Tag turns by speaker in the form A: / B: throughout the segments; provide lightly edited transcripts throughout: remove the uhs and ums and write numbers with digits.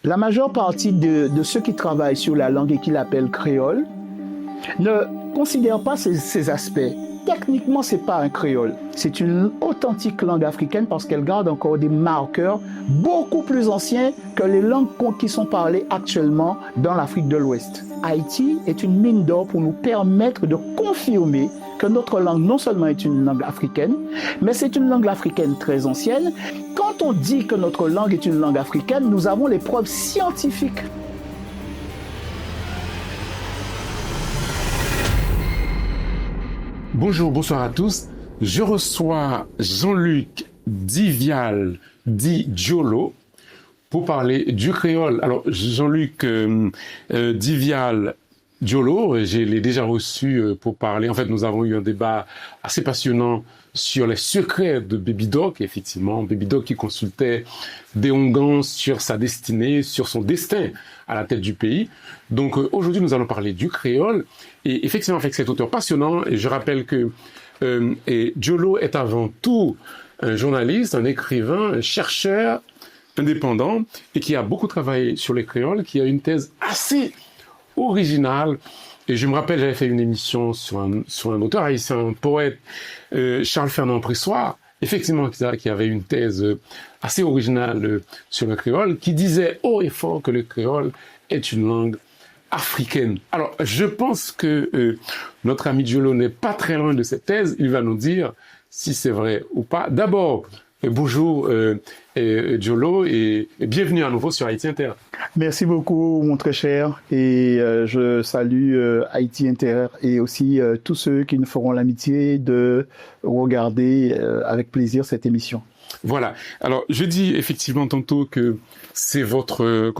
A: La majeure partie de ceux qui travaillent sur la langue et qui l'appellent créole ne considèrent pas ces aspects. Techniquement, ce n'est pas un créole. C'est une authentique langue africaine parce qu'elle garde encore des marqueurs beaucoup plus anciens que les langues qui sont parlées actuellement dans l'Afrique de l'Ouest. Haïti est une mine d'or pour nous permettre de confirmer que notre langue non seulement est une langue africaine, mais c'est une langue africaine très ancienne. Quand on dit que notre langue est une langue africaine, nous avons les preuves scientifiques.
B: Bonjour, bonsoir à tous. Je reçois Jean-Luc Divial, dit Diolo, pour parler du créole. Alors, Jean-Luc Divial Diolo, je l'ai déjà reçu pour parler. En fait, nous avons eu un débat assez passionnant sur les secrets de Baby Doc, effectivement. Baby Doc qui consultait des Hongans sur sa destinée, sur son destin à la tête du pays. Donc aujourd'hui, nous allons parler du créole. Et effectivement, avec cet auteur passionnant, et je rappelle que Diolo est avant tout un journaliste, un écrivain, un chercheur indépendant, et qui a beaucoup travaillé sur les créoles, qui a une thèse assez originale. Et je me rappelle, j'avais fait une émission sur un auteur haïtien, un poète, Charles-Fernand Pressoir, effectivement, qui avait une thèse assez originale sur le créole, qui disait haut et fort que le créole est une langue africaine. Alors, je pense que notre ami Diolo n'est pas très loin de cette thèse. Il va nous dire si c'est vrai ou pas. D'abord, bonjour Diolo et bienvenue à nouveau sur Haïti Inter.
A: Merci beaucoup, mon très cher, et je salue Haïti Inter et aussi tous ceux qui nous feront l'amitié de regarder avec plaisir cette émission.
B: Voilà. Alors, je dis effectivement tantôt que c'est votre,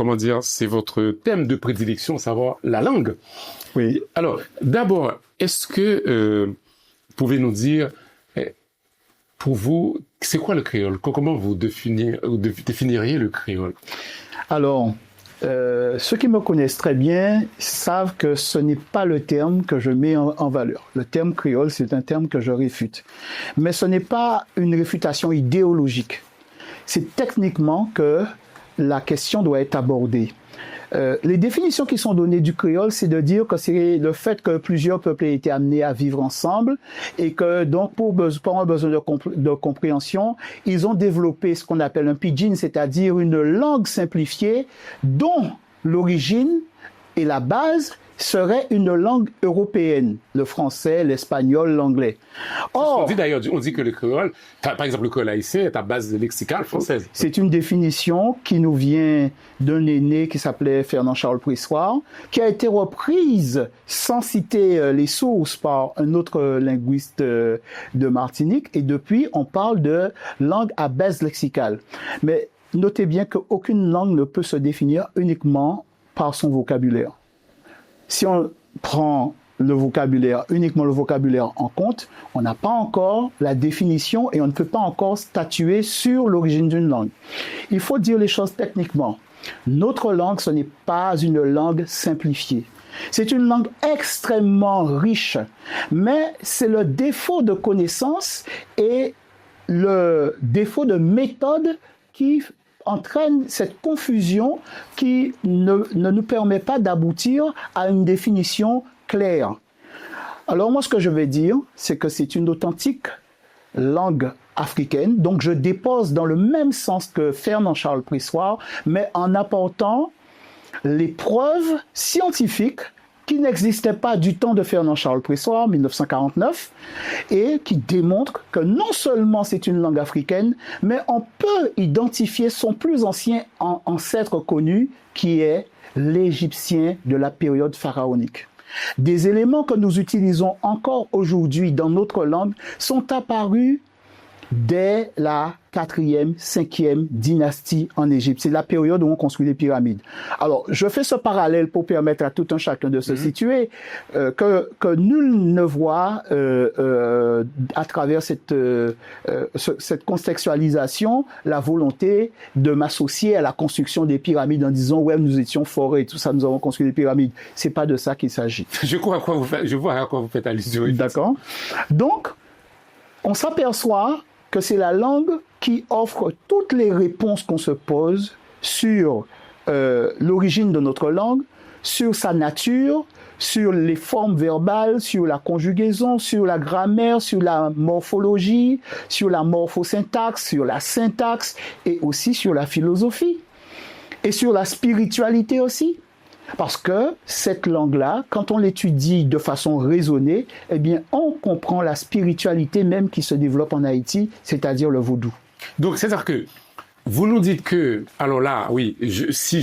B: c'est votre thème de prédilection, à savoir la langue.
A: Oui.
B: Alors, d'abord, est-ce que vous pouvez nous dire, pour vous, c'est quoi le créole? Comment vous définiriez le créole?
A: Alors, ceux qui me connaissent très bien savent que ce n'est pas le terme que je mets en valeur. Le terme créole, c'est un terme que je réfute. Mais ce n'est pas une réfutation idéologique. C'est techniquement que la question doit être abordée. Les définitions qui sont données du créole, c'est de dire que c'est le fait que plusieurs peuples aient été amenés à vivre ensemble et que donc pour un besoin de compréhension, ils ont développé ce qu'on appelle un pidgin, c'est-à-dire une langue simplifiée dont l'origine et la base serait une langue européenne, le français, l'espagnol, l'anglais.
B: Or, on dit d'ailleurs, on dit que le créole, par exemple le créole haïtien, est à base lexicale française.
A: C'est une définition qui nous vient d'un aîné qui s'appelait Fernand-Charles Pressoir, qui a été reprise sans citer les sources par un autre linguiste de Martinique, et depuis on parle de langue à base lexicale. Mais notez bien qu'aucune langue ne peut se définir uniquement par son vocabulaire. Si on prend le vocabulaire, uniquement le vocabulaire en compte, on n'a pas encore la définition et on ne peut pas encore statuer sur l'origine d'une langue. Il faut dire les choses techniquement. Notre langue, ce n'est pas une langue simplifiée. C'est une langue extrêmement riche, mais c'est le défaut de connaissance et le défaut de méthode qui entraîne cette confusion qui ne nous permet pas d'aboutir à une définition claire. Alors moi, ce que je vais dire, c'est que c'est une authentique langue africaine, donc je dépose dans le même sens que Fernand-Charles Pressoir, mais en apportant les preuves scientifiques qui n'existait pas du temps de Fernand-Charles Pressoir, 1949, et qui démontre que non seulement c'est une langue africaine, mais on peut identifier son plus ancien ancêtre connu, qui est l'égyptien de la période pharaonique. Des éléments que nous utilisons encore aujourd'hui dans notre langue sont apparus dès la 4e, 5e dynastie en Égypte. C'est la période où on construit les pyramides. Alors, je fais ce parallèle pour permettre à tout un chacun de se situer, que nul ne voit à travers cette contextualisation la volonté de m'associer à la construction des pyramides en disant « ouais, nous étions forts et tout ça, nous avons construit les pyramides ». C'est pas de ça qu'il s'agit.
B: Je vois à quoi vous faites allusion.
A: D'accord. Donc, on s'aperçoit que c'est la langue qui offre toutes les réponses qu'on se pose sur l'origine de notre langue, sur sa nature, sur les formes verbales, sur la conjugaison, sur la grammaire, sur la morphologie, sur la morphosyntaxe, sur la syntaxe et aussi sur la philosophie et sur la spiritualité aussi. Parce que cette langue-là, quand on l'étudie de façon raisonnée, eh bien, on comprend la spiritualité même qui se développe en Haïti, c'est-à-dire le vaudou.
B: Donc, c'est-à-dire que vous nous dites que, alors là, oui, je
A: sais,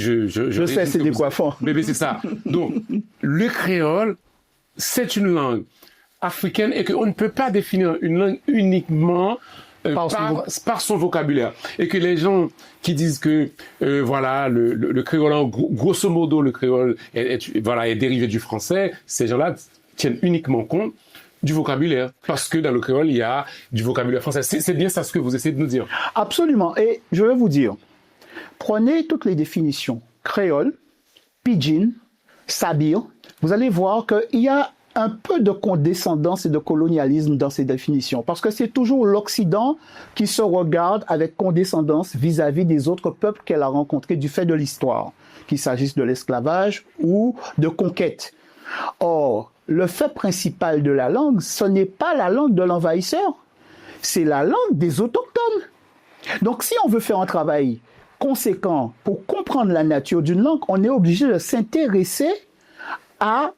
A: c'est décoiffant.
B: Mais c'est ça. Donc, le créole, c'est une langue africaine et qu'on ne peut pas définir une langue uniquement par son vocabulaire. Et que les gens qui disent que, voilà, le créole, grosso modo, le créole est dérivé du français, ces gens-là tiennent uniquement compte du vocabulaire, parce que dans le créole, il y a du vocabulaire français. C'est bien ça ce que vous essayez de nous dire.
A: Absolument. Et je vais vous dire, prenez toutes les définitions. Créole, pidgin, sabir. Vous allez voir qu'il y a un peu de condescendance et de colonialisme dans ces définitions, parce que c'est toujours l'Occident qui se regarde avec condescendance vis-à-vis des autres peuples qu'elle a rencontrés du fait de l'histoire, qu'il s'agisse de l'esclavage ou de conquête. Or, le fait principal de la langue, ce n'est pas la langue de l'envahisseur, c'est la langue des autochtones. Donc, si on veut faire un travail conséquent pour comprendre la nature d'une langue, on est obligé de s'intéresser à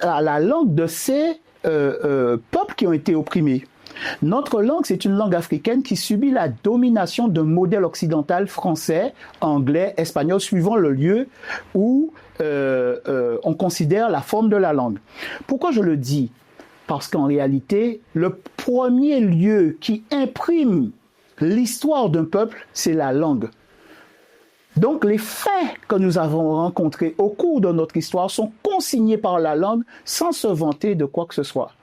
A: la langue de ces peuples qui ont été opprimés. Notre langue, c'est une langue africaine qui subit la domination d'un modèle occidental français, anglais, espagnol, suivant le lieu où on considère la forme de la langue. Pourquoi je le dis? Parce qu'en réalité, le premier lieu qui imprime l'histoire d'un peuple, c'est la langue. Donc les faits que nous avons rencontrés au cours de notre histoire sont consignés par la langue sans se vanter de quoi que ce soit.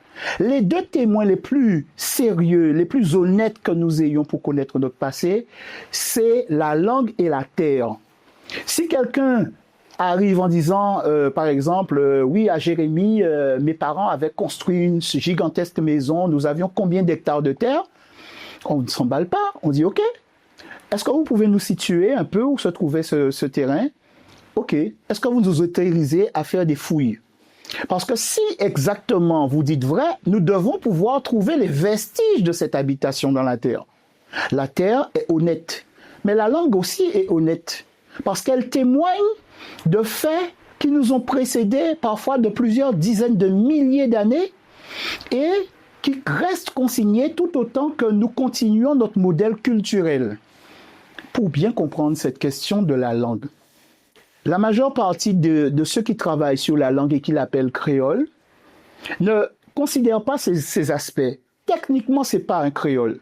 A: Les deux témoins les plus sérieux, les plus honnêtes que nous ayons pour connaître notre passé, c'est la langue et la terre. Si quelqu'un arrive en disant, par exemple, oui, à Jérémie, mes parents avaient construit une gigantesque maison, nous avions combien d'hectares de terre? On ne s'emballe pas, on dit ok. Est-ce que vous pouvez nous situer un peu où se trouvait ce terrain? Ok. Est-ce que vous nous autorisez à faire des fouilles? Parce que si exactement vous dites vrai, nous devons pouvoir trouver les vestiges de cette habitation dans la terre. La terre est honnête, mais la langue aussi est honnête, parce qu'elle témoigne de faits qui nous ont précédés parfois de plusieurs dizaines de milliers d'années et qui restent consignés tout autant que nous continuons notre modèle culturel. Pour bien comprendre cette question de la langue, la majeure partie de ceux qui travaillent sur la langue et qui l'appellent créole ne considèrent pas ces aspects. Techniquement, c'est pas un créole,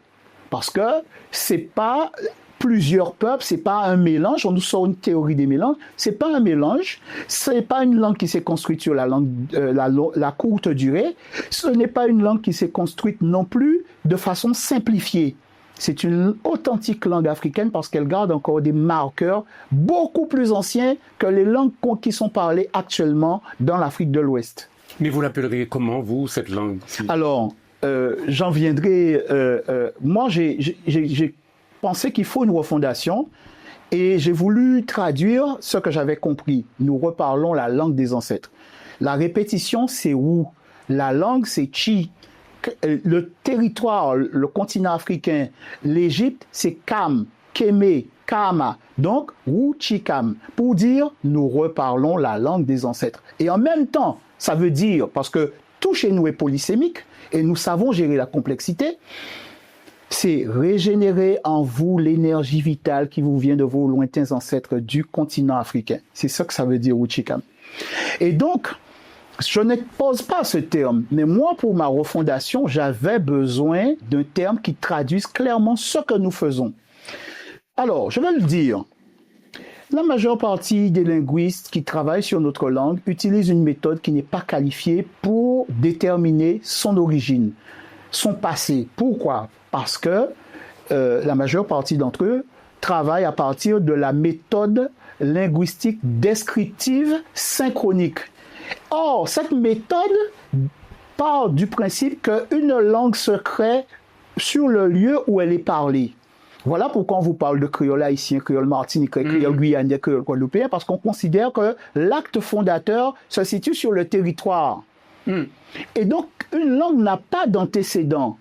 A: parce que c'est pas plusieurs peuples, c'est pas un mélange. On nous sort une théorie des mélanges. C'est pas un mélange. C'est pas une langue qui s'est construite sur la courte durée. Ce n'est pas une langue qui s'est construite non plus de façon simplifiée. C'est une authentique langue africaine parce qu'elle garde encore des marqueurs beaucoup plus anciens que les langues qui sont parlées actuellement dans l'Afrique de l'Ouest.
B: Mais vous l'appelleriez comment, vous, cette langue?
A: Alors, j'en viendrai... moi, j'ai pensé qu'il faut une refondation et j'ai voulu traduire ce que j'avais compris. Nous reparlons la langue des ancêtres. La répétition, c'est Wu. La langue, c'est Chi. Le territoire, le continent africain, l'Égypte, c'est Kam, Kémé, Kama. Donc, Wu Chi Kam. Pour dire, nous reparlons la langue des ancêtres. Et en même temps, ça veut dire, parce que tout chez nous est polysémique, et nous savons gérer la complexité, c'est régénérer en vous l'énergie vitale qui vous vient de vos lointains ancêtres du continent africain. C'est ça que ça veut dire Wu Chi Kam. Et donc, je n'expose pas ce terme, mais moi, pour ma refondation, j'avais besoin d'un terme qui traduise clairement ce que nous faisons. Alors, je vais le dire. La majeure partie des linguistes qui travaillent sur notre langue utilisent une méthode qui n'est pas qualifiée pour déterminer son origine, son passé. Pourquoi? Parce que la majeure partie d'entre eux travaillent à partir de la méthode linguistique descriptive synchronique. Or, cette méthode part du principe qu'une langue se crée sur le lieu où elle est parlée. Voilà pourquoi on vous parle de créole haïtien, créole martiniquais, créole guyanais, créole guadeloupéen, parce qu'on considère que l'acte fondateur se situe sur le territoire. Et donc, une langue n'a pas d'antécédent.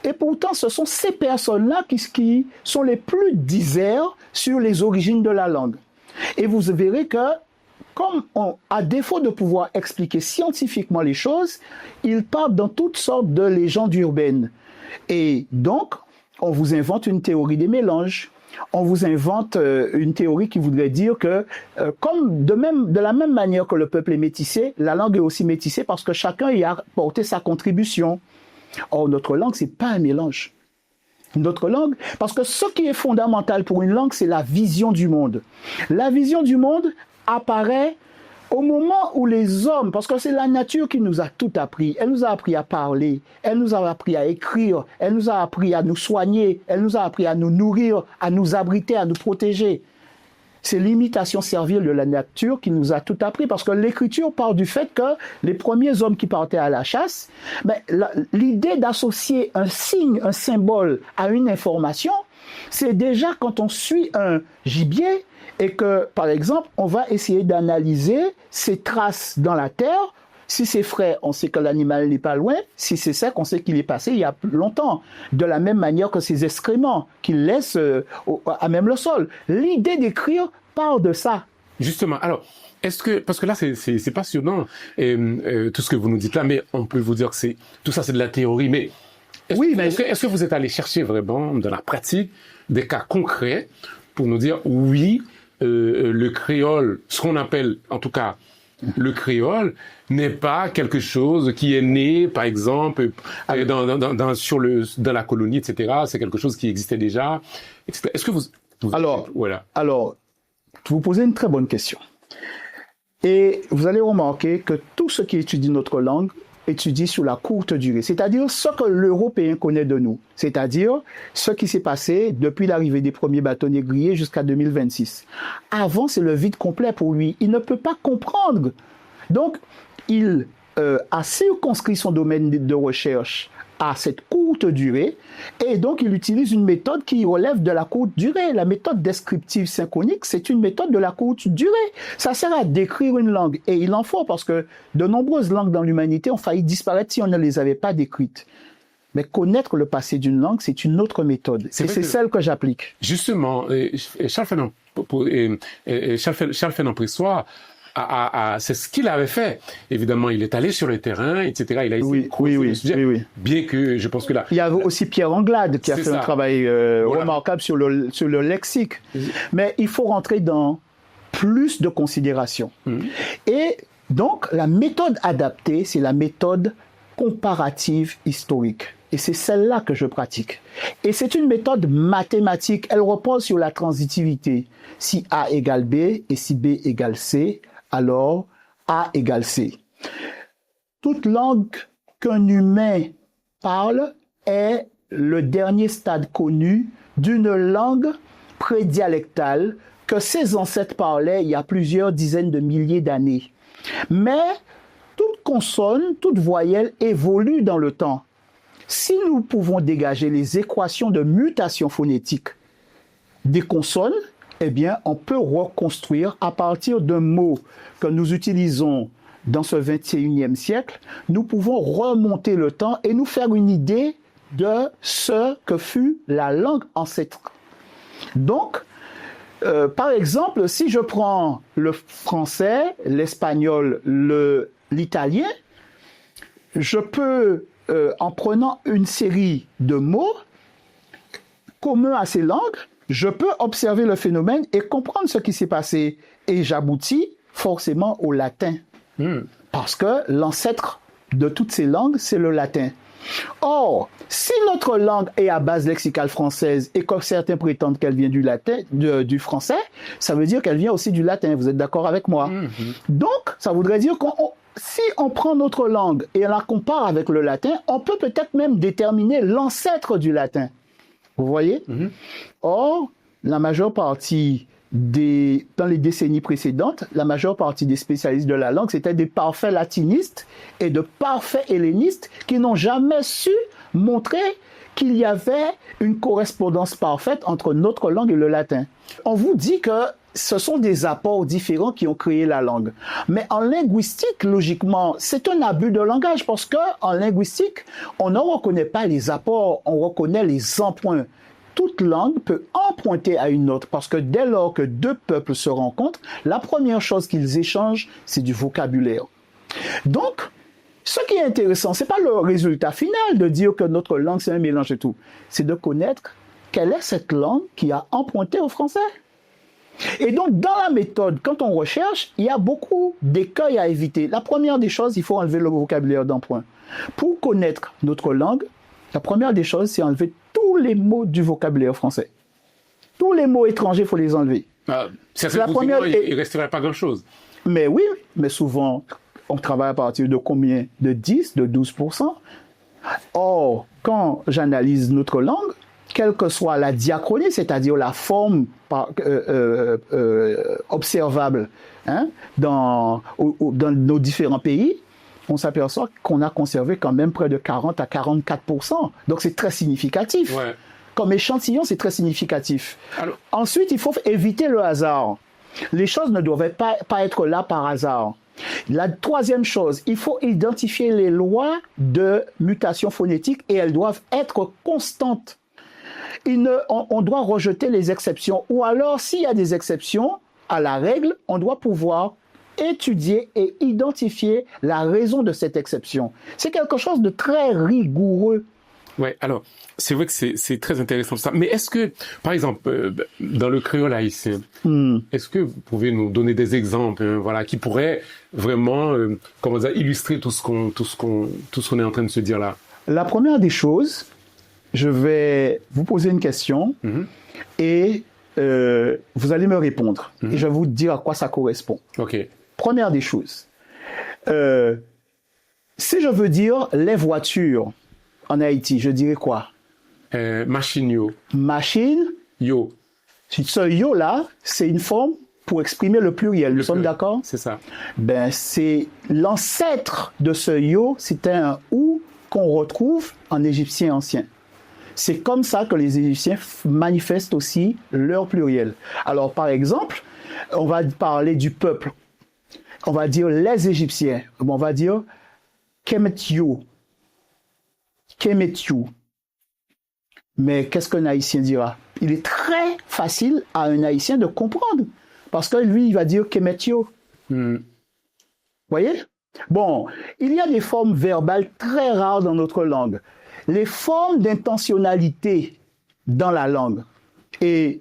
A: Et pourtant, ce sont ces personnes-là qui sont les plus disers sur les origines de la langue. Et vous verrez que, à défaut de pouvoir expliquer scientifiquement les choses, ils partent dans toutes sortes de légendes urbaines. Et donc, on vous invente une théorie des mélanges. On vous invente une théorie qui voudrait dire que, de la même manière que le peuple est métissé, la langue est aussi métissée parce que chacun y a apporté sa contribution. Or, notre langue, c'est pas un mélange. Notre langue, parce que ce qui est fondamental pour une langue, c'est la vision du monde. La vision du monde apparaît au moment où les hommes, parce que c'est la nature qui nous a tout appris, elle nous a appris à parler, elle nous a appris à écrire, elle nous a appris à nous soigner, elle nous a appris à nous nourrir, à nous abriter, à nous protéger. C'est l'imitation servile de la nature qui nous a tout appris, parce que l'écriture part du fait que les premiers hommes qui partaient à la chasse, l'idée d'associer un signe, un symbole à une information, c'est déjà quand on suit un gibier et que, par exemple, on va essayer d'analyser ses traces dans la terre. Si c'est frais, on sait que l'animal n'est pas loin. Si c'est sec, on sait qu'il est passé il y a longtemps. De la même manière que ces excréments qu'il laisse à même le sol. L'idée d'écrire part de ça.
B: Justement, alors, parce que là, c'est passionnant, tout ce que vous nous dites là, mais on peut vous dire que tout ça, c'est de la théorie, mais est-ce que vous êtes allé chercher vraiment, dans la pratique, des cas concrets pour nous dire, oui, le créole, ce qu'on appelle, en tout cas, le créole, n'est pas quelque chose qui est né, par exemple, dans la colonie, etc. C'est quelque chose qui existait déjà, etc. Est-ce que vous
A: Alors, vous posez une très bonne question. Et vous allez remarquer que tout ce qui étudie notre langue étudie sur la courte durée, c'est-à-dire ce que l'Européen connaît de nous, c'est-à-dire ce qui s'est passé depuis l'arrivée des premiers bateaux négriers jusqu'à 2026. Avant, c'est le vide complet pour lui. Il ne peut pas comprendre. Donc, il a circonscrit son domaine de recherche à cette courte durée, et donc il utilise une méthode qui relève de la courte durée. La méthode descriptive synchronique, c'est une méthode de la courte durée. Ça sert à décrire une langue, et il en faut, parce que de nombreuses langues dans l'humanité ont failli disparaître si on ne les avait pas décrites. Mais connaître le passé d'une langue, c'est une autre méthode, et c'est celle que j'applique.
B: Justement, Charles Fénant-Pressoir, c'est ce qu'il avait fait. Évidemment, il est allé sur le terrain, etc. Il a essayé de creuser le sujet. Oui. Bien que je pense que là...
A: Il y avait aussi Pierre Anglade qui a fait un travail remarquable sur le lexique. Mais il faut rentrer dans plus de considération. Et donc, la méthode adaptée, c'est la méthode comparative historique. Et c'est celle-là que je pratique. Et c'est une méthode mathématique. Elle repose sur la transitivité. Si A égale B et si B égale C, alors A égale C. Toute langue qu'un humain parle est le dernier stade connu d'une langue prédialectale que ses ancêtres parlaient il y a plusieurs dizaines de milliers d'années. Mais toute consonne, toute voyelle évolue dans le temps. Si nous pouvons dégager les équations de mutation phonétique des consonnes, eh bien, on peut reconstruire à partir d'un mot que nous utilisons dans ce 21e siècle, nous pouvons remonter le temps et nous faire une idée de ce que fut la langue ancêtre. Donc, par exemple, si je prends le français, l'espagnol, l'italien, je peux, en prenant une série de mots communs à ces langues, je peux observer le phénomène et comprendre ce qui s'est passé. Et j'aboutis forcément au latin. Parce que l'ancêtre de toutes ces langues, c'est le latin. Or, si notre langue est à base lexicale française et que certains prétendent qu'elle vient du latin, du français, ça veut dire qu'elle vient aussi du latin. Vous êtes d'accord avec moi? Donc, ça voudrait dire si on prend notre langue et on la compare avec le latin, on peut peut-être même déterminer l'ancêtre du latin. Vous voyez? Or, la majeure partie dans les décennies précédentes, la majeure partie des spécialistes de la langue, c'était des parfaits latinistes et de parfaits hellénistes qui n'ont jamais su montrer qu'il y avait une correspondance parfaite entre notre langue et le latin. On vous dit que ce sont des apports différents qui ont créé la langue. Mais en linguistique, logiquement, c'est un abus de langage parce que en linguistique, on ne reconnaît pas les apports, on reconnaît les emprunts. Toute langue peut emprunter à une autre parce que dès lors que deux peuples se rencontrent, la première chose qu'ils échangent, c'est du vocabulaire. Donc, ce qui est intéressant, c'est pas le résultat final de dire que notre langue c'est un mélange et tout, c'est de connaître quelle est cette langue qui a emprunté au français. Et donc, dans la méthode, quand on recherche, il y a beaucoup d'écueils à éviter. La première des choses, il faut enlever le vocabulaire d'emprunt. Pour connaître notre langue, la première des choses, c'est enlever tous les mots du vocabulaire français. Tous les mots étrangers, il faut les enlever.
B: La première, il ne resterait pas grand-chose.
A: Mais oui, mais souvent, on travaille à partir de combien? De 10, de 12%. Or, quand j'analyse notre langue, quelle que soit la diachronie, c'est-à-dire la forme observable dans nos différents pays, on s'aperçoit qu'on a conservé quand même près de 40 à 44%. Donc c'est très significatif.
B: Ouais.
A: Comme échantillon, c'est très significatif.
B: Alors,
A: ensuite, il faut éviter le hasard. Les choses ne doivent pas être là par hasard. La troisième chose, il faut identifier les lois de mutation phonétique et elles doivent être constantes. On doit rejeter les exceptions. Ou alors, s'il y a des exceptions à la règle, on doit pouvoir étudier et identifier la raison de cette exception. C'est quelque chose de très rigoureux.
B: Ouais, alors, c'est vrai que c'est très intéressant ça. Mais est-ce que, par exemple, dans le créole haïtien, est-ce que vous pouvez nous donner des exemples, voilà, qui pourraient vraiment, comment dire, illustrer tout ce qu'on est en train de se dire là?
A: La première des choses, je vais vous poser une question et vous allez me répondre. Et je vais vous dire à quoi ça correspond.
B: Ok.
A: Première des choses. Si je veux dire les voitures en Haïti, je dirais quoi?
B: Machine yo.
A: Machine.
B: Yo.
A: Ce yo-là, c'est une forme pour exprimer le pluriel. Nous sommes d'accord?
B: C'est ça.
A: Ben, c'est l'ancêtre de ce yo, c'était un ou qu'on retrouve en égyptien ancien. C'est comme ça que les Égyptiens manifestent aussi leur pluriel. Alors, par exemple, on va parler du peuple. On va dire les Égyptiens. On va dire Kemetyu. Kemetyu. Mais qu'est-ce qu'un Haïtien dira? Il est très facile à un Haïtien de comprendre. Parce que lui, il va dire Kemetyu. Voyez? Bon, il y a des formes verbales très rares dans notre langue. Les formes d'intentionnalité dans la langue. Et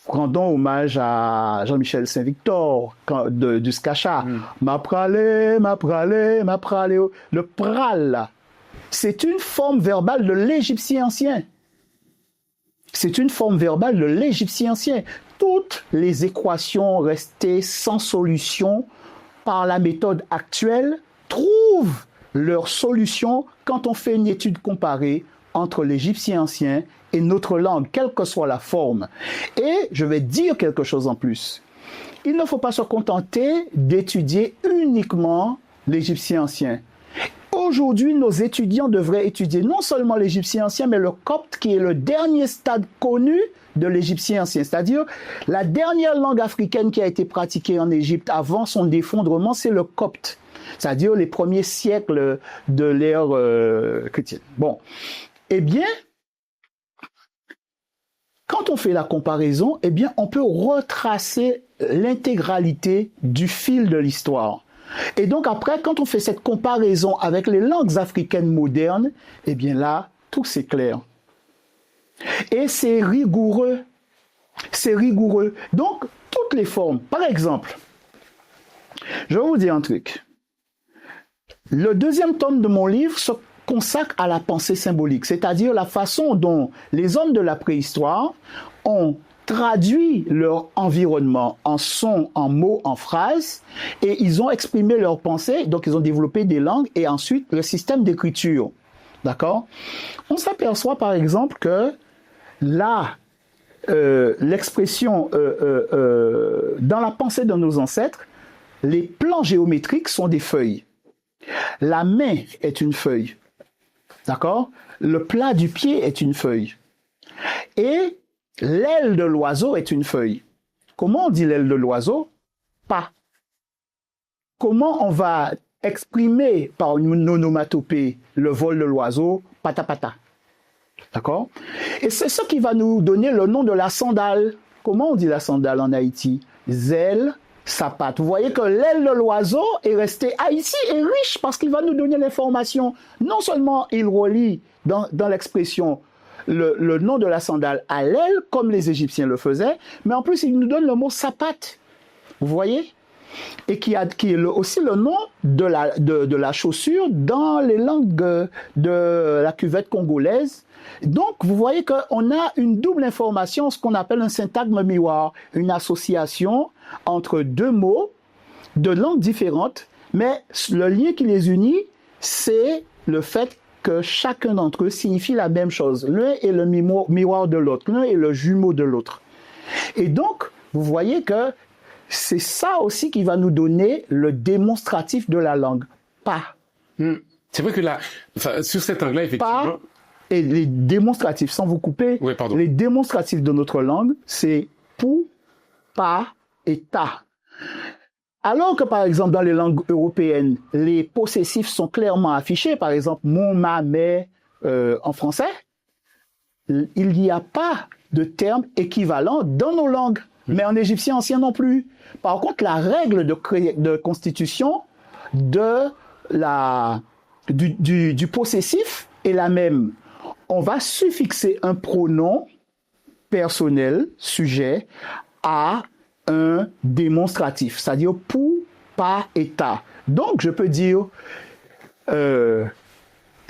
A: rendons hommage à Jean-Michel Saint-Victor du Skacha. Ma pralé, le pral. C'est une forme verbale de l'égyptien ancien. C'est une forme verbale de l'égyptien ancien. Toutes les équations restées sans solution par la méthode actuelle trouvent leur solution quand on fait une étude comparée entre l'égyptien ancien et notre langue, quelle que soit la forme. Et je vais dire quelque chose en plus. Il ne faut pas se contenter d'étudier uniquement l'égyptien ancien. Aujourd'hui, nos étudiants devraient étudier non seulement l'égyptien ancien, mais le copte qui est le dernier stade connu de l'égyptien ancien. C'est-à-dire, la dernière langue africaine qui a été pratiquée en Égypte avant son effondrement, c'est le copte. C'est-à-dire les premiers siècles de l'ère chrétienne. Bon, eh bien, quand on fait la comparaison, eh bien, on peut retracer l'intégralité du fil de l'histoire. Et donc après, quand on fait cette comparaison avec les langues africaines modernes, eh bien là, tout s'éclaire. Et c'est rigoureux. C'est rigoureux. Donc, toutes les formes. Par exemple, je vais vous dire un truc. Le deuxième tome de mon livre se consacre à la pensée symbolique, c'est-à-dire la façon dont les hommes de la préhistoire ont traduit leur environnement en sons, en mots, en phrases, et ils ont exprimé leur pensée, donc ils ont développé des langues, et ensuite le système d'écriture. D'accord? On s'aperçoit par exemple que là, l'expression dans la pensée de nos ancêtres, les plans géométriques sont des feuilles. La main est une feuille. D'accord? Le plat du pied est une feuille. Et l'aile de l'oiseau est une feuille. Comment on dit l'aile de l'oiseau? Pas. Comment on va exprimer par une onomatopée le vol de l'oiseau? Pata pata. D'accord? Et c'est ce qui va nous donner le nom de la sandale. Comment on dit la sandale en Haïti? Zèle, sapate. Vous voyez que l'aile de l'oiseau est restée Haïti est riche parce qu'il va nous donner l'information. Non seulement il relie dans l'expression le nom de la sandale à l'aile, comme les Égyptiens le faisaient, mais en plus il nous donne le mot sapate. Vous voyez? Et qui est aussi le nom de la chaussure dans les langues de la cuvette congolaise. Donc, vous voyez qu'on a une double information, ce qu'on appelle un syntagme miroir, une association entre deux mots de langues différentes, mais le lien qui les unit, c'est le fait que chacun d'entre eux signifie la même chose. L'un est le miroir de l'autre, l'un est le jumeau de l'autre. Et donc, vous voyez que c'est ça aussi qui va nous donner le démonstratif de la langue. Pas.
B: C'est vrai que là, sur cet angle-là, effectivement...
A: Pas et les démonstratifs, sans vous couper,
B: oui, pardon.
A: Les démonstratifs de notre langue, c'est pou, pas et ta. Alors que, par exemple, dans les langues européennes, les possessifs sont clairement affichés, par exemple, mon, ma, mes, en français, il n'y a pas de terme équivalent dans nos langues, mais en égyptien ancien non plus. Par contre, la règle de constitution du possessif est la même. On va suffixer un pronom personnel, sujet, à un démonstratif, c'est-à-dire pour, pas et ta. Donc, je peux dire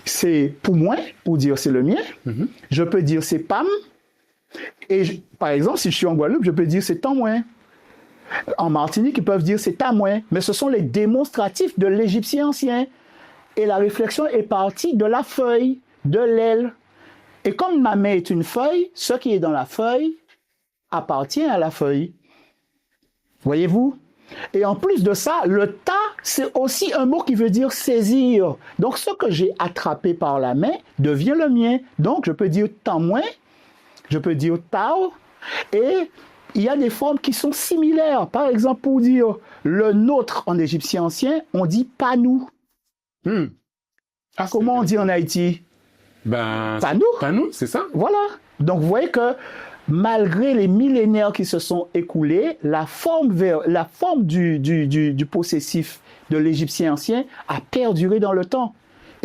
A: c'est pour moi, pour dire c'est le mien. Mm-hmm. Je peux dire c'est pam. Et par exemple, si je suis en Guadeloupe, je peux dire c'est tant moins. En Martinique, ils peuvent dire c'est ta moins. Mais ce sont les démonstratifs de l'égyptien ancien. Et la réflexion est partie de la feuille, de l'aile. Et comme ma main est une feuille, ce qui est dans la feuille appartient à la feuille. Voyez-vous? Et en plus de ça, le ta, c'est aussi un mot qui veut dire saisir. Donc, ce que j'ai attrapé par la main devient le mien. Donc, je peux dire tant moins, je peux dire tao, et il y a des formes qui sont similaires. Par exemple, pour dire le nôtre en égyptien ancien, on dit pas nous. Comment on dit en Haïti? Pas nous,
B: c'est ça.
A: Voilà. Donc, vous voyez que malgré les millénaires qui se sont écoulés, la forme du possessif de l'égyptien ancien a perduré dans le temps.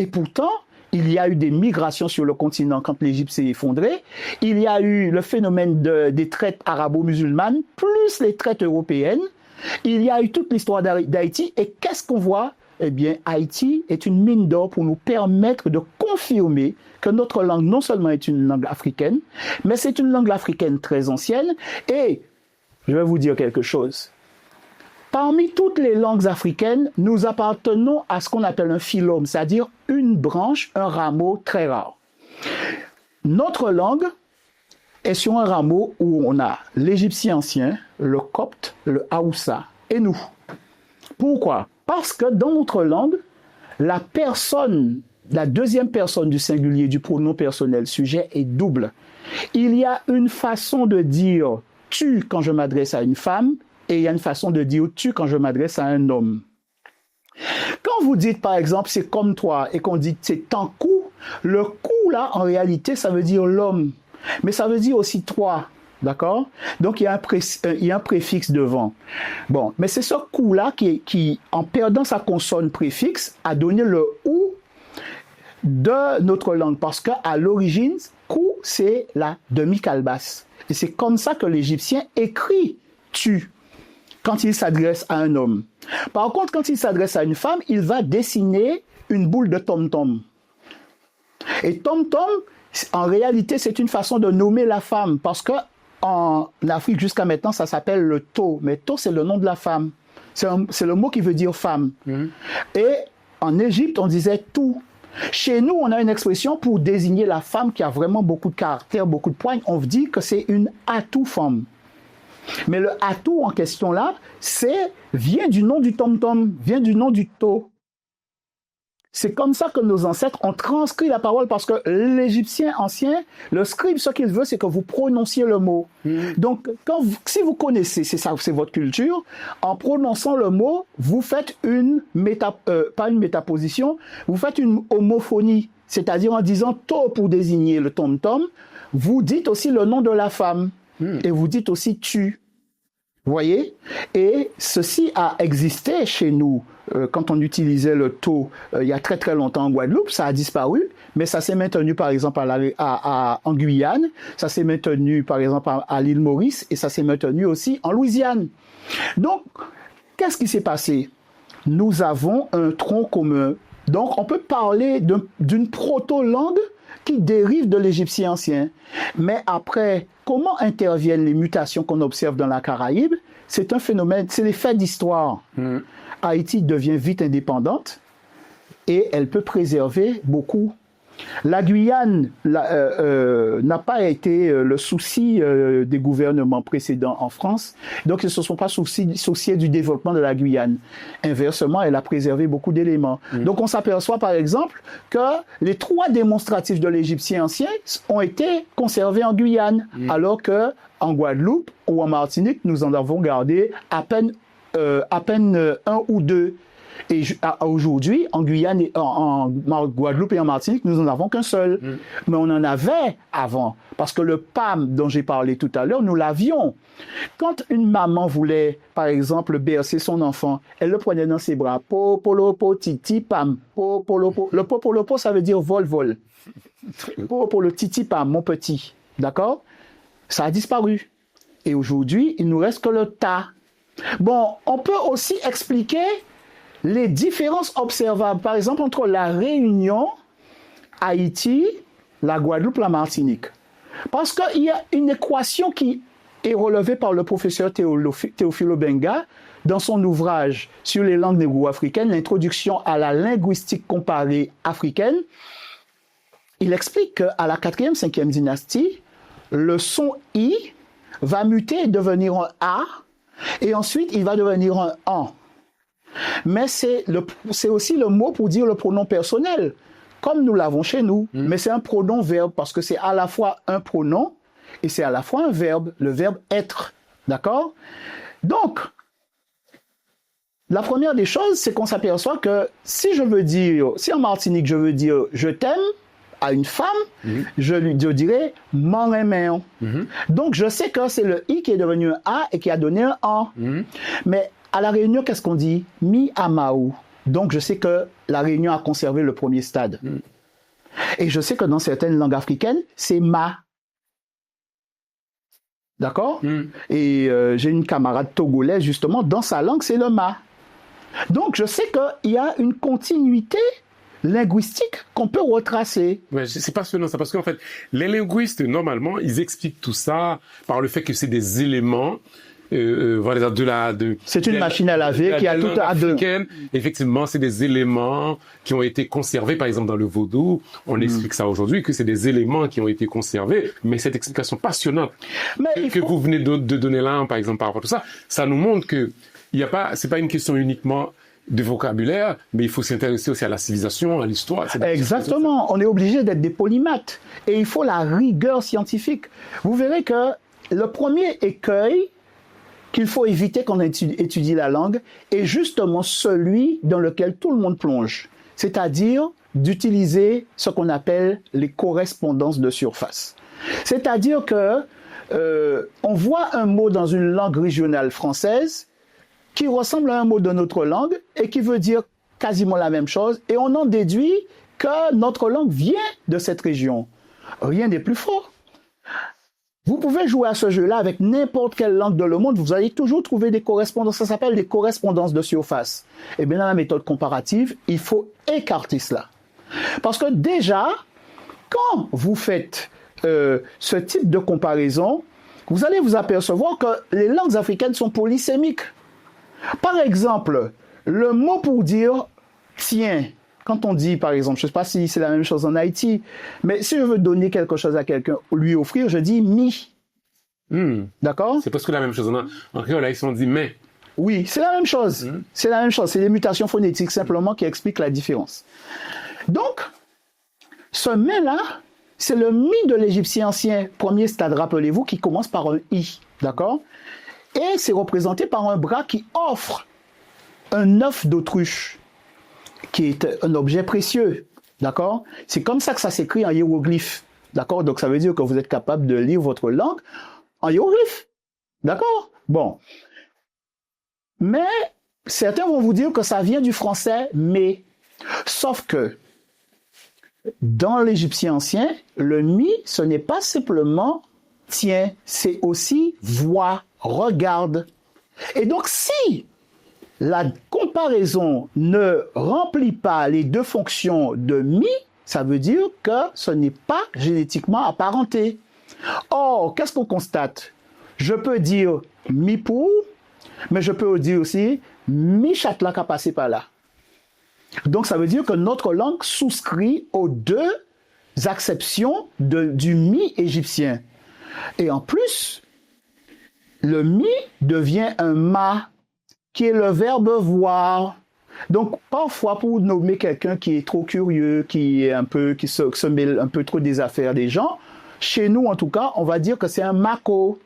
A: Et pourtant, il y a eu des migrations sur le continent quand l'Égypte s'est effondrée. Il y a eu le phénomène des traites arabo-musulmanes, plus les traites européennes. Il y a eu toute l'histoire d'Haïti. Et qu'est-ce qu'on voit? Eh bien, Haïti est une mine d'or pour nous permettre de confirmer que notre langue non seulement est une langue africaine, mais c'est une langue africaine très ancienne. Et je vais vous dire quelque chose. Parmi toutes les langues africaines, nous appartenons à ce qu'on appelle un phylum, c'est-à-dire une branche, un rameau très rare. Notre langue est sur un rameau où on a l'égyptien ancien, le copte, le haoussa et nous. Pourquoi? Parce que dans notre langue, la deuxième personne du singulier du pronom personnel sujet est double. Il y a une façon de dire tu quand je m'adresse à une femme et il y a une façon de dire tu quand je m'adresse à un homme. Quand vous dites par exemple c'est comme toi et qu'on dit c'est tant coup, le coup là en réalité ça veut dire l'homme, mais ça veut dire aussi toi. D'accord? Donc, il y a un préfixe devant. Bon, mais c'est ce coup-là qui, en perdant sa consonne préfixe, a donné le ou de notre langue. Parce qu'à l'origine, coup, c'est la demi-calebasse. Et c'est comme ça que l'Égyptien écrit tu quand il s'adresse à un homme. Par contre, quand il s'adresse à une femme, il va dessiner une boule de tom-tom. Et tom-tom, en réalité, c'est une façon de nommer la femme. Parce que en Afrique, jusqu'à maintenant, ça s'appelle le to. Mais to, c'est le nom de la femme. C'est le mot qui veut dire femme. Et en Égypte, on disait tout. Chez nous, on a une expression pour désigner la femme qui a vraiment beaucoup de caractère, beaucoup de poigne. On dit que c'est une atou femme. Mais le atou en question là, vient du nom du tom-tom, vient du nom du to. c'est comme ça que nos ancêtres ont transcrit la parole, parce que l'Égyptien ancien, le scribe, ce qu'il veut, c'est que vous prononciez le mot. Donc, si vous connaissez, c'est ça, c'est votre culture, en prononçant le mot, vous faites pas une métaposition, vous faites une homophonie, c'est-à-dire en disant to pour désigner le tom-tom, vous dites aussi le nom de la femme, et vous dites aussi tu. Vous voyez? Et ceci a existé chez nous quand on utilisait le to il y a très très longtemps en Guadeloupe, ça a disparu, mais ça s'est maintenu par exemple en Guyane, ça s'est maintenu par exemple à l'île Maurice, et ça s'est maintenu aussi en Louisiane. Donc, qu'est-ce qui s'est passé? Nous avons un tronc commun. Donc, on peut parler d'une proto-langue qui dérive de l'égyptien ancien. Mais après, comment interviennent les mutations qu'on observe dans la Caraïbe? C'est un phénomène, c'est des faits d'histoire. Haïti devient vite indépendante et elle peut préserver beaucoup. La Guyane n'a pas été le souci des gouvernements précédents en France, donc ils ne se sont pas souciés du développement de la Guyane. Inversement, elle a préservé beaucoup d'éléments. Donc on s'aperçoit par exemple que les 3 démonstratifs de l'égyptien ancien ont été conservés en Guyane, alors que en Guadeloupe ou en Martinique, nous en avons gardé à peine 1 ou 2. Et aujourd'hui, en Guyane, en Guadeloupe et en Martinique, nous n'en avons qu'un seul. Mais on en avait avant. Parce que le PAM dont j'ai parlé tout à l'heure, nous l'avions. Quand une maman voulait, par exemple, bercer son enfant, elle le prenait dans ses bras. Po, polo, po, titi, pam. Po, polo, po. Le po, polo, po, ça veut dire vol, vol. Po, polo, titi, pam, mon petit. D'accord? Ça a disparu. Et aujourd'hui, il nous reste que le ta. Bon, on peut aussi expliquer les différences observables, par exemple, entre la Réunion, Haïti, la Guadeloupe, la Martinique. Parce qu'il y a une équation qui est relevée par le professeur Théophile Obenga dans son ouvrage sur les langues négro-africaines, l'introduction à la linguistique comparée africaine. Il explique qu'à la 4e, 5e dynastie, le son I va muter et devenir un A, et ensuite il va devenir un an. Mais c'est aussi le mot pour dire le pronom personnel, comme nous l'avons chez nous. Mais c'est un pronom verbe, parce que c'est à la fois un pronom et c'est à la fois un verbe, le verbe être. D'accord? Donc, la première des choses, c'est qu'on s'aperçoit que si en Martinique, je veux dire je t'aime à une femme, je dirais m'en aimant. Donc, je sais que c'est le I qui est devenu un A et qui a donné un an. Mais à la Réunion, qu'est-ce qu'on dit? Mi amaou. Donc, je sais que la Réunion a conservé le premier stade. Et je sais que dans certaines langues africaines, c'est ma. D'accord? Et j'ai une camarade togolaise, justement, dans sa langue, c'est le ma. Donc, je sais qu'il y a une continuité linguistique qu'on peut retracer.
B: Ouais, c'est passionnant ça, parce qu'en fait, les linguistes, normalement, ils expliquent tout ça par le fait que c'est des éléments voilà,
A: c'est une machine à laver qui a tout à deux.
B: Effectivement, c'est des éléments qui ont été conservés, par exemple, dans le vaudou. On explique ça aujourd'hui, que c'est des éléments qui ont été conservés. Mais cette explication passionnante que vous venez de donner là, par exemple, par rapport à tout ça, ça nous montre que c'est pas une question uniquement de vocabulaire, mais il faut s'intéresser aussi à la civilisation, à l'histoire.
A: Exactement. On est obligé d'être des polymathes. Et il faut la rigueur scientifique. Vous verrez que le premier écueil qu'il faut éviter quand on étudie la langue est justement celui dans lequel tout le monde plonge. C'est-à-dire d'utiliser ce qu'on appelle les correspondances de surface. C'est-à-dire que on voit un mot dans une langue régionale française qui ressemble à un mot de notre langue et qui veut dire quasiment la même chose, et on en déduit que notre langue vient de cette région. Rien n'est plus faux. Vous pouvez jouer à ce jeu-là avec n'importe quelle langue de le monde, vous allez toujours trouver des correspondances. Ça s'appelle des correspondances de surface. Et bien dans la méthode comparative, il faut écarter cela. Parce que déjà, quand vous faites ce type de comparaison, vous allez vous apercevoir que les langues africaines sont polysémiques. Par exemple, le mot pour dire « tiens », quand on dit, par exemple, je ne sais pas si c'est la même chose en Haïti, mais si je veux donner quelque chose à quelqu'un, lui offrir, je dis « mi ». D'accord?
B: C'est presque la même chose. En créole, là, ils sont dit « mais ».
A: Oui, c'est la même chose. C'est la même chose. C'est les mutations phonétiques simplement qui expliquent la différence. Donc, ce mais-là, c'est le mi de l'égyptien ancien, premier stade, rappelez-vous, qui commence par un i, d'accord? Et c'est représenté par un bras qui offre un œuf d'autruche, qui est un objet précieux, d'accord? C'est comme ça que ça s'écrit en hiéroglyphe, d'accord? Donc ça veut dire que vous êtes capable de lire votre langue en hiéroglyphe, d'accord? Bon. Mais certains vont vous dire que ça vient du français « mais ». Sauf que dans l'égyptien ancien, le mi, ce n'est pas simplement « tiens », c'est aussi « vois », « regarde ». Et donc si la comparaison ne remplit pas les deux fonctions de mi, ça veut dire que ce n'est pas génétiquement apparenté. Or, qu'est-ce qu'on constate? Je peux dire « mi pour », mais je peux dire aussi « mi chatla qui a passé par là ». Donc, ça veut dire que notre langue souscrit aux deux acceptions du mi égyptien. Et en plus, le mi devient un ma, qui est le verbe voir. Donc, parfois, pour nommer quelqu'un qui est trop curieux, qui se mêle un peu trop des affaires des gens, chez nous, en tout cas, on va dire que c'est un mako.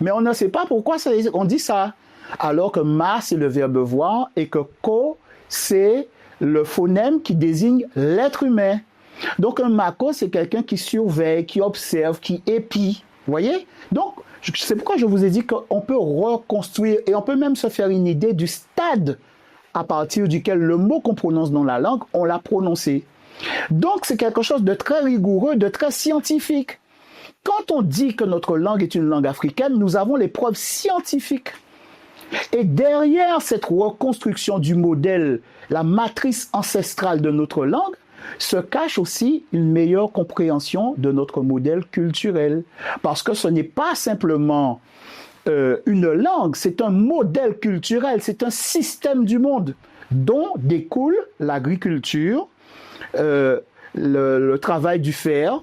A: Mais on ne sait pas pourquoi on dit ça. Alors que ma, c'est le verbe voir, et que ko, c'est le phonème qui désigne l'être humain. Donc, un mako, c'est quelqu'un qui surveille, qui observe, qui épie. Vous voyez? Donc, c'est pourquoi je vous ai dit qu'on peut reconstruire et on peut même se faire une idée du stade à partir duquel le mot qu'on prononce dans la langue, on l'a prononcé. Donc, c'est quelque chose de très rigoureux, de très scientifique. Quand on dit que notre langue est une langue africaine, nous avons les preuves scientifiques. Et derrière cette reconstruction du modèle, la matrice ancestrale de notre langue, se cache aussi une meilleure compréhension de notre modèle culturel. Parce que ce n'est pas simplement une langue, c'est un modèle culturel, c'est un système du monde dont découle l'agriculture, le travail du fer,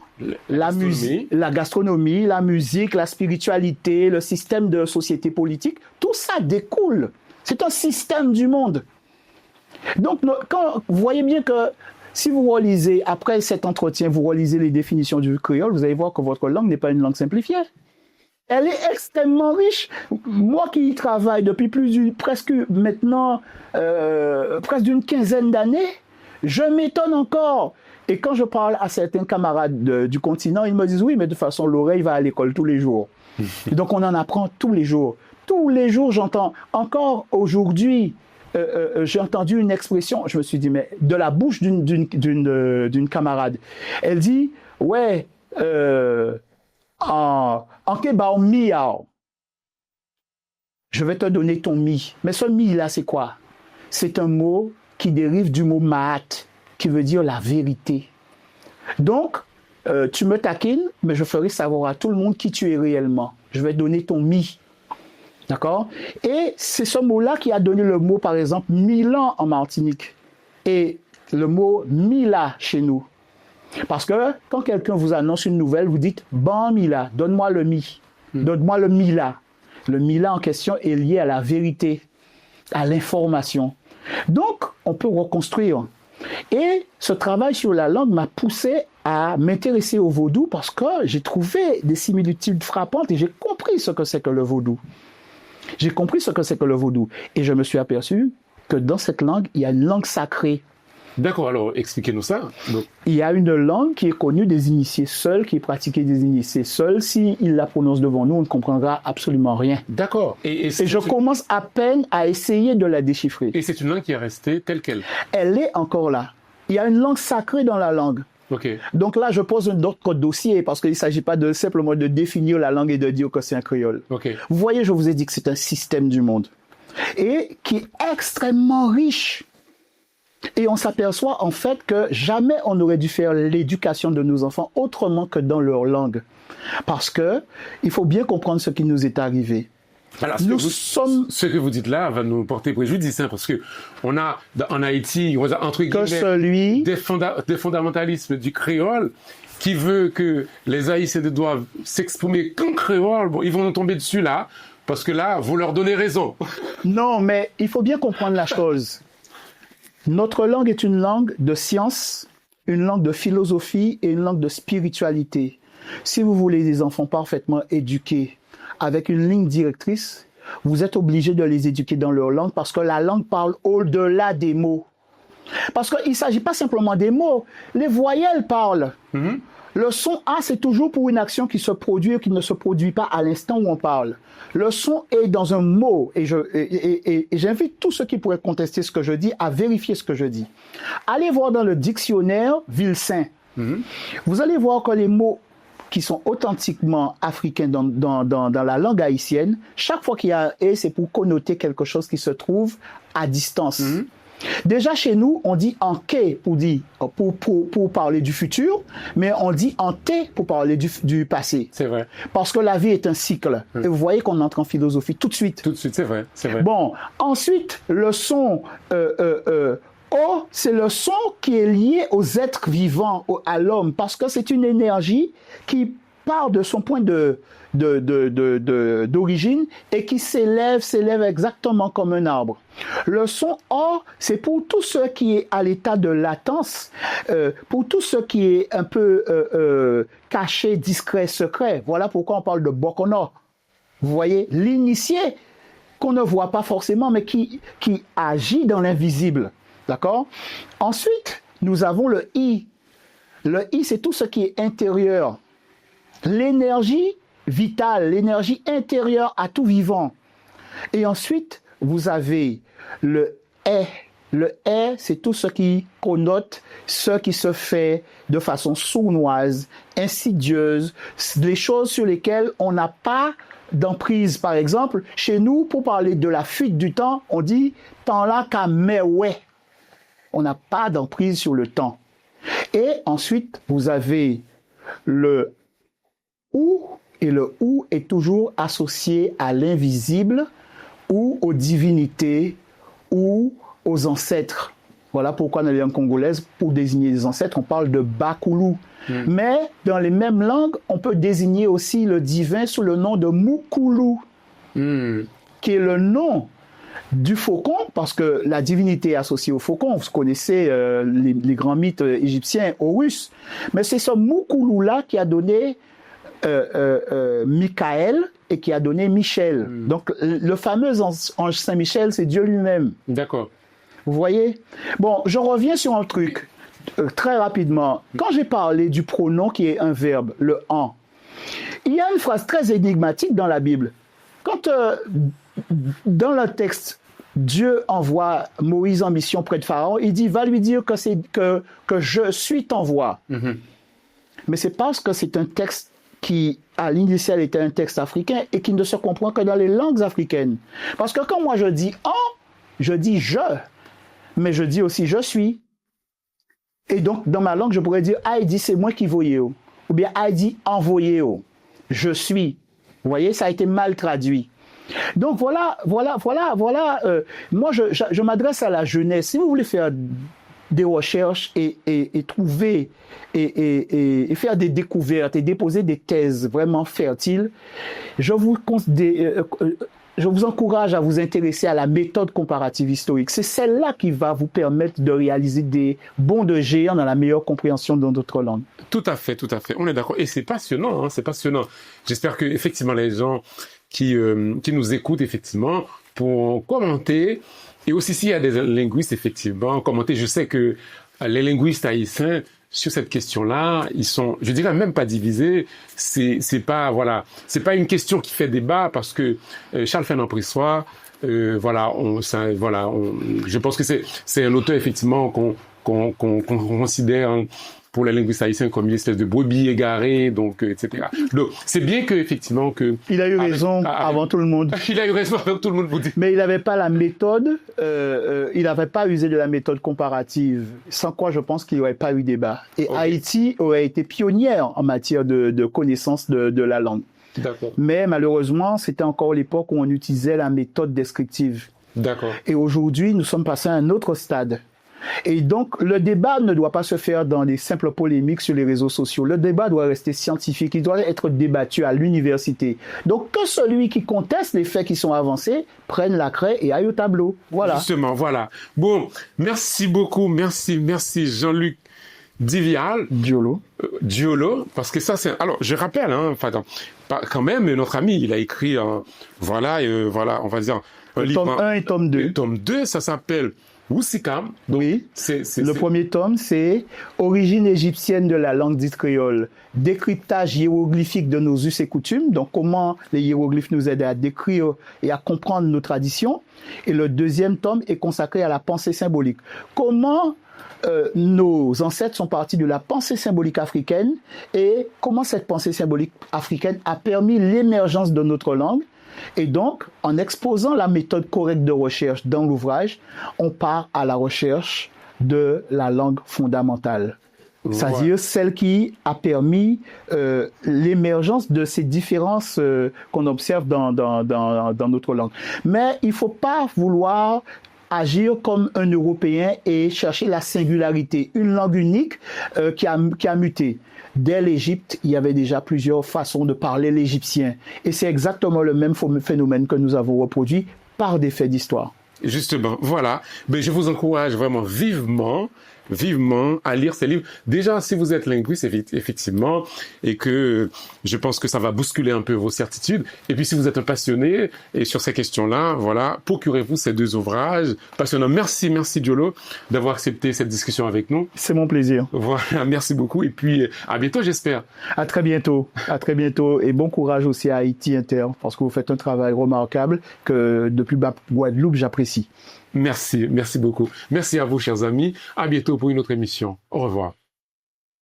A: la gastronomie, la musique, la spiritualité, le système de société politique, tout ça découle. C'est un système du monde. Donc, vous voyez bien que si vous relisez, après cet entretien, vous relisez les définitions du créole, vous allez voir que votre langue n'est pas une langue simplifiée. Elle est extrêmement riche. Moi qui y travaille depuis presque d'une quinzaine d'années, je m'étonne encore. Et quand je parle à certains camarades du continent, ils me disent oui, mais de toute façon, l'oreille va à l'école tous les jours. Et donc on en apprend tous les jours. Tous les jours, j'entends. Encore aujourd'hui, j'ai entendu une expression, je me suis dit, mais de la bouche d'une camarade. Elle dit, ouais, en kebao miao. Je vais te donner ton mi. Mais ce mi là, c'est quoi? C'est un mot qui dérive du mot maat, qui veut dire la vérité. Donc, tu me taquines, mais je ferai savoir à tout le monde qui tu es réellement. Je vais donner ton mi. D'accord? Et c'est ce mot-là qui a donné le mot, par exemple, Milan en Martinique. Et le mot Mila chez nous. Parce que quand quelqu'un vous annonce une nouvelle, vous dites « Bon Mila, donne-moi le mi. Donne-moi le Mila. » Le Mila en question est lié à la vérité, à l'information. Donc, on peut reconstruire. Et ce travail sur la langue m'a poussé à m'intéresser au vaudou parce que j'ai trouvé des similitudes frappantes et j'ai compris ce que c'est que le vaudou. J'ai compris ce que c'est que le vaudou. Et je me suis aperçu que dans cette langue, il y a une langue sacrée.
B: D'accord, alors expliquez-nous ça. Donc.
A: Il y a une langue qui est connue des initiés seuls, qui est pratiquée des initiés seuls. S'ils la prononcent devant nous, on ne comprendra absolument rien.
B: D'accord.
A: Et je commence à peine à essayer de la déchiffrer.
B: Et c'est une langue qui est restée telle qu'elle?
A: Elle est encore là. Il y a une langue sacrée dans la langue.
B: Okay.
A: Donc là, je pose un autre dossier parce qu'il ne s'agit pas simplement de définir la langue et de dire que c'est un créole.
B: Okay.
A: Vous voyez, je vous ai dit que c'est un système du monde et qui est extrêmement riche. Et on s'aperçoit en fait que jamais on n'aurait dû faire l'éducation de nos enfants autrement que dans leur langue. Parce que il faut bien comprendre ce qui nous est arrivé.
B: Alors, ce que vous dites là va nous porter préjudice, hein, parce que on a en Haïti, entre guillemets, des fondamentalismes du créole qui veut que les Haïtiens doivent s'exprimer qu'en créole. Bon, ils vont nous tomber dessus là. Parce que là, vous leur donnez raison.
A: Non, mais il faut bien comprendre la chose. Notre langue est une langue de science, une langue de philosophie et une langue de spiritualité. Si vous voulez des enfants parfaitement éduqués, avec une ligne directrice, vous êtes obligé de les éduquer dans leur langue parce que la langue parle au-delà des mots. Parce qu'il ne s'agit pas simplement des mots, les voyelles parlent. Mm-hmm. Le son A, c'est toujours pour une action qui se produit et qui ne se produit pas à l'instant où on parle. Le son est dans un mot et j'invite tous ceux qui pourraient contester ce que je dis à vérifier ce que je dis. Allez voir dans le dictionnaire Vilsain. Mm-hmm. Vous allez voir que les mots qui sont authentiquement africains dans la langue haïtienne, chaque fois qu'il y a un « et », c'est pour connoter quelque chose qui se trouve à distance. Mm-hmm. Déjà chez nous, on dit en quai pour parler du futur, mais on dit en té pour parler du passé.
B: C'est vrai.
A: Parce que la vie est un cycle. Et vous voyez qu'on entre en philosophie tout de suite.
B: Tout de suite, c'est vrai.
A: Bon, ensuite, le son O, c'est le son qui est lié aux êtres vivants, à l'homme, parce que c'est une énergie qui part de son point d'origine et qui s'élève exactement comme un arbre. Le son O, c'est pour tout ce qui est à l'état de latence, pour tout ce qui est un peu caché, discret, secret. Voilà pourquoi on parle de Bokono. Vous voyez, l'initié qu'on ne voit pas forcément, mais qui agit dans l'invisible. D'accord? Ensuite, nous avons le I. Le I, c'est tout ce qui est intérieur. L'énergie vitale, l'énergie intérieure à tout vivant. Et ensuite, vous avez le est. Le est, c'est tout ce qui connote ce qui se fait de façon sournoise, insidieuse, des choses sur lesquelles on n'a pas d'emprise. Par exemple, chez nous, pour parler de la fuite du temps, on dit « temps là qu'à mais ouais ». On n'a pas d'emprise sur le temps. Et ensuite, vous avez le ou, et le ou est toujours associé à l'invisible ou aux divinités ou aux ancêtres. Voilà pourquoi dans les langues congolaises, pour désigner les ancêtres, on parle de Bakulu. Mais dans les mêmes langues, on peut désigner aussi le divin sous le nom de Mukulu, qui est le nom du faucon, parce que la divinité est associée au faucon. Vous connaissez les grands mythes égyptiens, Horus. Mais c'est ce Mukulu-là qui a donné Michael et qui a donné Michel. Donc, le fameux ange Saint-Michel, c'est Dieu lui-même.
B: D'accord.
A: Vous voyez? Bon, je reviens sur un truc très rapidement. Quand j'ai parlé du pronom qui est un verbe, le « en », il y a une phrase très énigmatique dans la Bible. Quand dans le texte, Dieu envoie Moïse en mission près de Pharaon, il dit « va lui dire que je suis ton voix ». Mais c'est parce que c'est un texte qui, à l'initial, était un texte africain et qui ne se comprend que dans les langues africaines. Parce que quand moi je dis « en », je dis « je », mais je dis aussi « je suis ». Et donc, dans ma langue, je pourrais dire « Heidi, c'est moi qui voyais » ou bien « Heidi, envoyé ». Je suis. Vous voyez, ça a été mal traduit. Donc voilà. Moi, je m'adresse à la jeunesse. Si vous voulez faire des recherches et trouver et faire des découvertes et déposer des thèses vraiment fertiles, je vous encourage à vous intéresser à la méthode comparative historique. C'est celle-là qui va vous permettre de réaliser des bonds de géant dans la meilleure compréhension de notre langue.
B: Tout à fait. On est d'accord. Et c'est passionnant, hein, c'est passionnant. J'espère que effectivement les gens qui nous écoutent effectivement pour commenter, et aussi s'il y a des linguistes effectivement commenter. Je sais que les linguistes haïtiens sur cette question-là, ils sont, je dirais même pas divisés. C'est pas une question qui fait débat parce que Charles Fernand Prissoir, je pense que c'est un auteur effectivement qu'on considère pour les linguistes haïtiens comme une espèce de brebis égarée, donc etc. Donc c'est bien que effectivement que
A: il a eu raison avant tout le monde.
B: Il a eu raison avant tout le monde, vous dites.
A: Mais il n'avait pas la méthode, il n'avait pas usé de la méthode comparative, sans quoi je pense qu'il n'y aurait pas eu débat. Et okay. Haïti aurait été pionnière en matière de connaissance de la langue.
B: D'accord.
A: Mais malheureusement, c'était encore l'époque où on utilisait la méthode descriptive.
B: D'accord.
A: Et aujourd'hui, nous sommes passés à un autre stade. Et donc, le débat ne doit pas se faire dans des simples polémiques sur les réseaux sociaux. Le débat doit rester scientifique, il doit être débattu à l'université. Donc, que celui qui conteste les faits qui sont avancés prenne la craie et aille au tableau. Voilà.
B: Justement, voilà. Bon, merci beaucoup, merci Jean-Luc Diolo, parce que ça c'est. Alors, je rappelle, quand même, notre ami, il a écrit, voilà, on va dire un livre.
A: Tome 1 et tome 2.
B: Tome 2, ça s'appelle Wusikam. Donc,
A: oui. Le premier tome, c'est Origine égyptienne de la langue dite créole, décryptage hiéroglyphique de nos us et coutumes. Donc, comment les hiéroglyphes nous aident à décrire et à comprendre nos traditions. Et le deuxième tome est consacré à la pensée symbolique. Comment nos ancêtres sont partis de la pensée symbolique africaine et comment cette pensée symbolique africaine a permis l'émergence de notre langue. Et donc, en exposant la méthode correcte de recherche dans l'ouvrage, on part à la recherche de la langue fondamentale. C'est-à-dire celle qui a permis l'émergence de ces différences qu'on observe dans notre langue. Mais il ne faut pas vouloir agir comme un Européen et chercher la singularité, une langue unique qui a muté. Dès l'Égypte, il y avait déjà plusieurs façons de parler l'égyptien. Et c'est exactement le même phénomène que nous avons reproduit par des faits d'histoire.
B: Justement, voilà. Mais je vous encourage vraiment vivement à lire ces livres. Déjà, si vous êtes linguiste, effectivement, et que je pense que ça va bousculer un peu vos certitudes. Et puis, si vous êtes un passionné et sur ces questions-là, voilà, procurez-vous ces deux ouvrages passionnants. Merci Diolo d'avoir accepté cette discussion avec nous.
A: C'est mon plaisir.
B: Voilà, merci beaucoup. Et puis, à bientôt, j'espère.
A: À très bientôt. Et bon courage aussi à Haïti Inter, parce que vous faites un travail remarquable que depuis Guadeloupe, j'apprécie.
B: Merci beaucoup. Merci à vous, chers amis. À bientôt pour une autre émission. Au revoir.